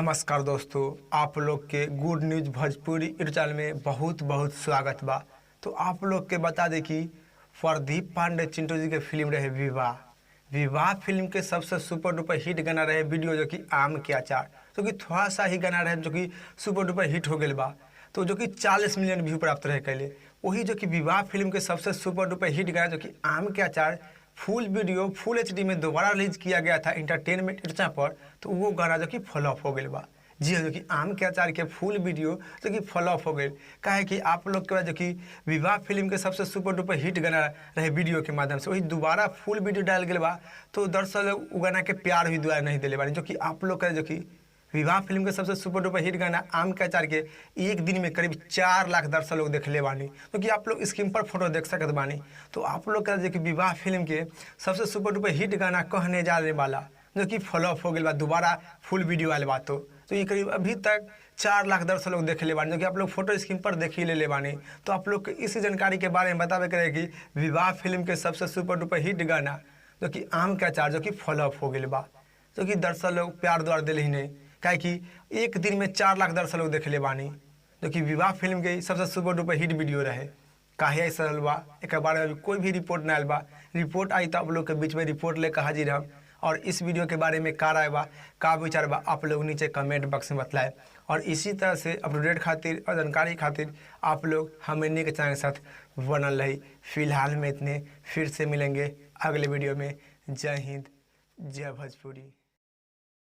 नमस्कार दोस्तों, आप लोग के good news Bhojpuri YouTube channel में बहुत बहुत स्वागत बा। तो आप लोग के बता दें कि प्रदीप पांडे चिंटू जी के फिल्म रहे विवाह। विवाह फिल्म के सबसे सुपर डुपर हिट गाना रहे वीडियो जो कि आम के अचार, जो कि थोड़ा सा ही गाना रहे जो कि सुपर डुपर हिट हो गया बा। तो जो कि 40 मिलियन व्यू प्राप्त रहे कैले। वही जो कि विवाह फिल्म के सबसे सुपर डुपर हिट गाना जो कि आम के अचार फुल वीडियो फुल एचडी में दोबारा रिलीज किया गया था इंटरटेनमेंट इंस्टा पर। तो वो गाना जो कि फ्लॉप हो गया बा। जी हाँ, जो कि आम के अचार के फुल वीडियो जो कि फ्लॉप हो गए। काहे कि आप लोग के बाद जो कि विवाह फिल्म के सबसे सुपर डुपर हिट गाना रहे वीडियो के माध्यम से वही दोबारा फुल वीडियो डाल गया बा। तो दर्शक लोग वो गाना के प्यार भी दुआ नहीं दिले बानी। जो कि आप लोग का जो कि विवाह फिल्म के सबसे सुपर डुपर हिट गाना आम के अचार के एक दिन में करीब 4 लाख दर्शक लोग देख ले बानी। तो कि आप लोग स्क्रीन पर फोटो देख सकते बानी। तो आप लोग का जो कि विवाह फिल्म के सबसे सुपर डुपर हिट गाना कहने जाने वाला जो कि फ्लॉप हो गया बा, दोबारा फुल वीडियो आए बा। तो ये करीब अभी तक 4 लाख दर्शक लोग देख ले बानी, जो कि आप लोग फोटो स्क्रीन पर देख ही ले बानी। तो आप लोग को इस जानकारी के बारे में बतावे करे कि विवाह फिल्म के सबसे सुपर डुपर हिट गाना जो कि आम के अचार जो कि फ्लॉप हो गया बा। जो कि दर्शक लोग प्यार द्वार दिले ही नहीं। काहे कि एक दिन में 4 लाख दर्शक लोग देख ले बानी, जो कि विवाह फिल्म के सबसे सुपर डुपर हिट वीडियो रहे। काहे ऐसा रहल बा एक बारे में कोई भी रिपोर्ट ना आयल बा। रिपोर्ट आई तो आप लोग के बीच में रिपोर्ट लेकर हाजिर हम। और इस वीडियो के बारे में का राय बा, का विचार बा, आप लोग नीचे कमेंट बॉक्स में बतलाए। और इसी तरह से अपडेट खातिर और जानकारी खातिर आप लोग हमने के चैनल के साथ बनल रही। फिलहाल में इतने, फिर से मिलेंगे अगले वीडियो में। जय हिंद, जय भोजपुरी।